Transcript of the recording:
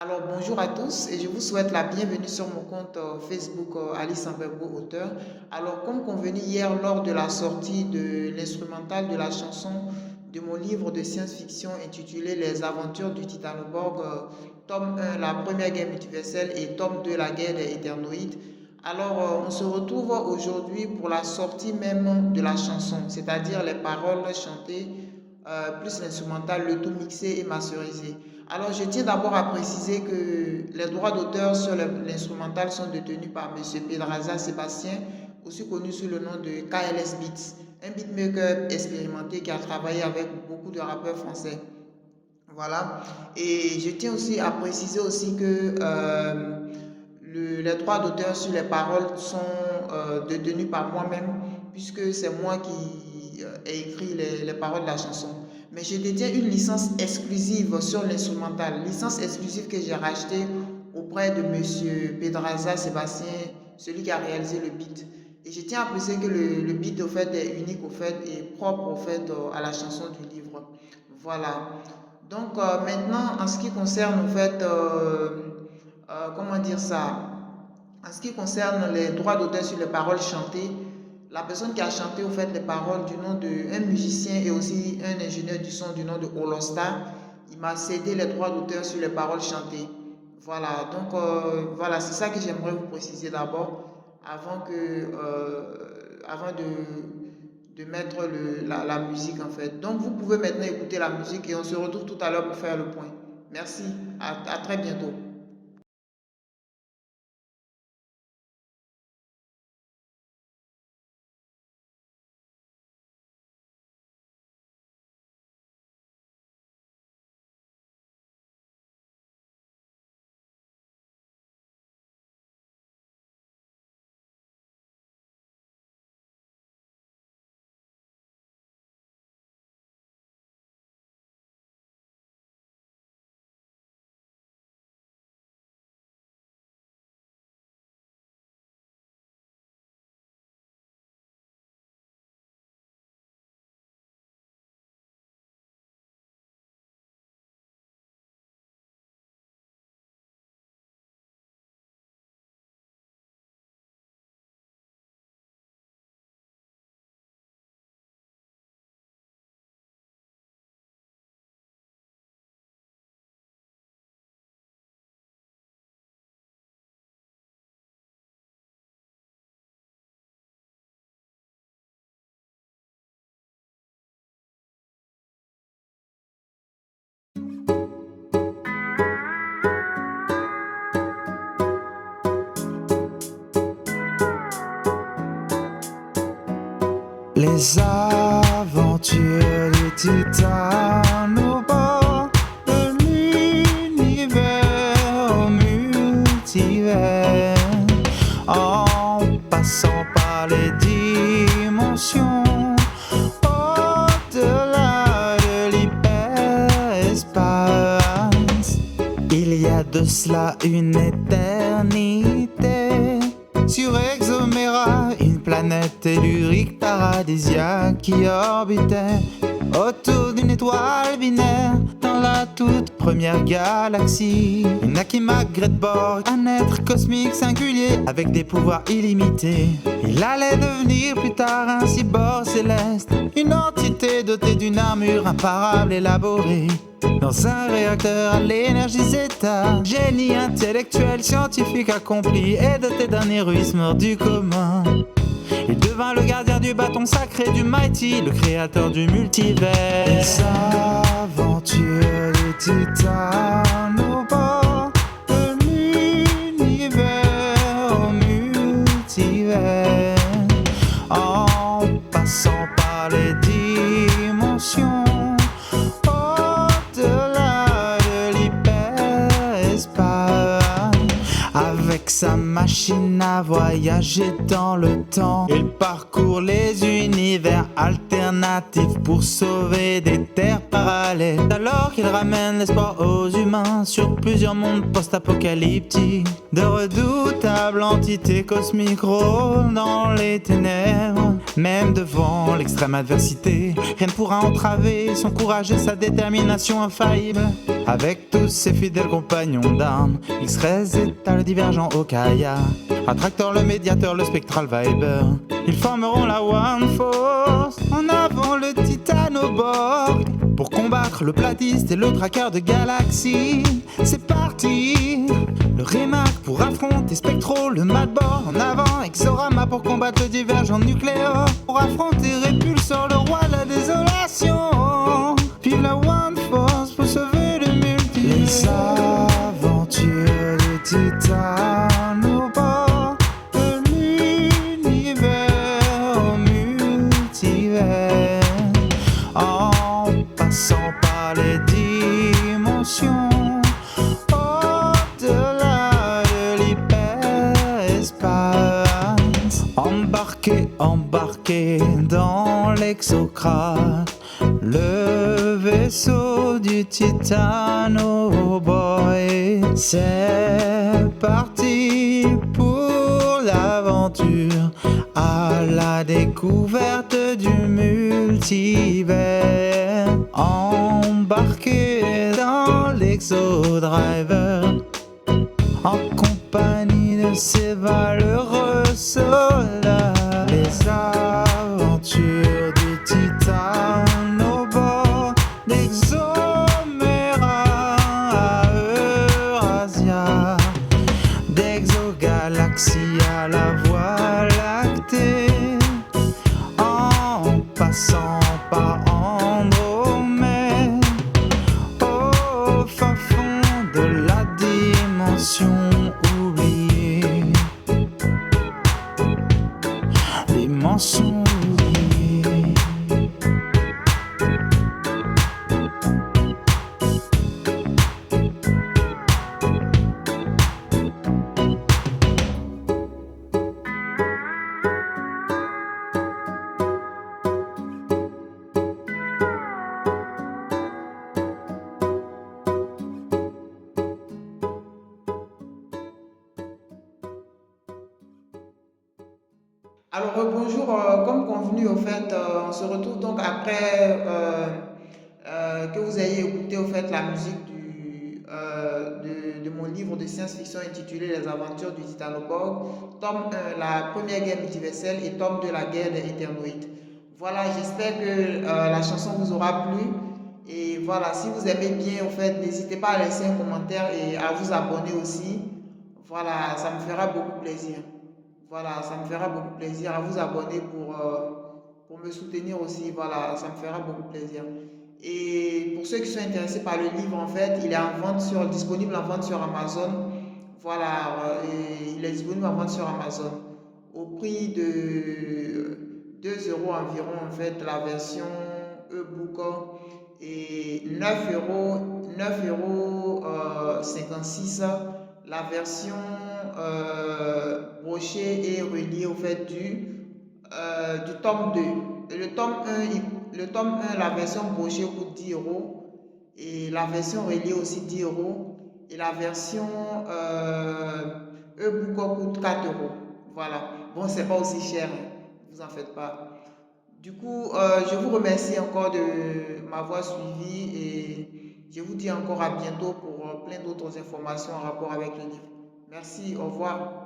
Alors bonjour à tous et je vous souhaite la bienvenue sur mon compte Facebook Alice Ambebo auteur. Alors comme convenu hier lors de la sortie de l'instrumental de la chanson de mon livre de science-fiction intitulé Les aventures du Titanoborg, tome 1 La première guerre multiverselle et tome 2 La guerre des Éternoïdes. Alors on se retrouve aujourd'hui pour la sortie même de la chanson, c'est-à-dire les paroles chantées plus l'instrumental, le tout mixé et masterisé. Alors, je tiens d'abord à préciser que les droits d'auteur sur l'instrumental sont détenus par M. Pedraza Sébastien, aussi connu sous le nom de KLS Beats, un beatmaker expérimenté qui a travaillé avec beaucoup de rappeurs français. Voilà. Et je tiens aussi à préciser aussi que les droits d'auteur sur les paroles sont détenus par moi-même, puisque c'est moi qui ai écrit les paroles de la chanson. Mais je détiens une licence exclusive sur l'instrumental, licence exclusive que j'ai rachetée auprès de Monsieur Pedraza Sébastien, celui qui a réalisé le beat. Et je tiens à préciser que le beat au fait est unique au fait et propre au fait à la chanson du livre. Voilà. Donc maintenant, en ce qui concerne au fait, comment dire ça, en ce qui concerne les droits d'auteur sur les paroles chantées, la personne qui a chanté au fait les paroles du nom d'un musicien et aussi un ingénieur du son du nom de Holosta, il m'a cédé les droits d'auteur sur les paroles chantées. Voilà, donc voilà, c'est ça que j'aimerais vous préciser d'abord avant de mettre la musique en fait. Donc vous pouvez maintenant écouter la musique et on se retrouve tout à l'heure pour faire le point. Merci, à très bientôt. Les aventures du Titane au bord de l'univers au multivers, en passant par les dimensions, au-delà de l'hyperespace. Il y a de cela une éternité sur Exomera, une planète tellurique paradisiaque qui orbitait autour d'une étoile binaire dans la toute première galaxie. Une Akima Greatborg, un être cosmique singulier avec des pouvoirs illimités. Il allait devenir plus tard un cyborg céleste, une entité dotée d'une armure imparable élaborée dans un réacteur à l'énergie zeta. Génie intellectuel, scientifique accompli et doté d'un héroïsme hors du commun. Il devint le gardien du bâton sacré du Mighty, le créateur du multivers. Les aventures du Titane au bord de l'univers au multivers, en passant par les dimensions, au-delà de l'hyperespace. Avec Avec sa machine à voyager dans le temps, il parcourt les univers alternatifs pour sauver des terres parallèles. Alors qu'il ramène l'espoir aux humains sur plusieurs mondes post-apocalyptiques, de redoutables entités cosmiques rôdent dans les ténèbres. Même devant l'extrême adversité, rien ne pourra entraver son courage et sa détermination infaillible. Avec tous ses fidèles compagnons d'armes, X-13 étale divergent au Kaya, Attractor le médiateur, le Spectral Viber, ils formeront la One Force. En avant le Titanoborg pour combattre le Platiste et le traqueur de galaxies. C'est parti, le Rimac pour affronter Spectro, le Madbor. En avant Exorama pour combattre le Divergent nucléaire, pour affronter Répulsor, le roi de la désolation. Vive la One Force pour sauver le multivers. Les aventures du Titan au bord de l'univers au multivers, en passant par les dimensions, au-delà de l'hyperespace. Embarqué dans l'exocrate, le vaisseau du Titano Boy. C'est parti pour l'aventure, à la découverte du multivers. Embarqué dans l'Exodriver, en compagnie de ces valeureux soldats. Les aventures du Titan au bord d'Exomera à Eurasia, d'Exogalaxie à la Voie lactée, en passant par Andromède, au fin fond de la dimension oubliée. Dimension oubliée. Alors, bonjour, comme convenu, au fait, on se retrouve donc après que vous ayez écouté au fait la musique de mon livre de science-fiction intitulé Les Aventures du Titanoborg, tome 1, la première guerre multiverselle, et tome 2, la guerre des Éternoïdes. Voilà, j'espère que la chanson vous aura plu. Et voilà, si vous aimez bien, au fait, n'hésitez pas à laisser un commentaire et à vous abonner aussi. Voilà, ça me fera beaucoup plaisir. Voilà, ça me fera beaucoup plaisir à vous abonner pour me soutenir aussi. Voilà, ça me fera beaucoup plaisir. Et pour ceux qui sont intéressés par le livre, en fait, il est disponible en vente sur Amazon. Voilà, et il est disponible en vente sur Amazon au prix de 2 € environ, en fait, la version e-book, et 9,56 € la version brochée et reliée au fait du tome 2. Et le tome 1, la version brochée coûte 10 € et la version reliée aussi 10 € et la version e-book coûte 4 €. Voilà. Bon, c'est pas aussi cher, hein, vous en faites pas. Du coup, je vous remercie encore de m'avoir suivi et je vous dis encore à bientôt pour plein d'autres informations en rapport avec le livre. Merci, au revoir.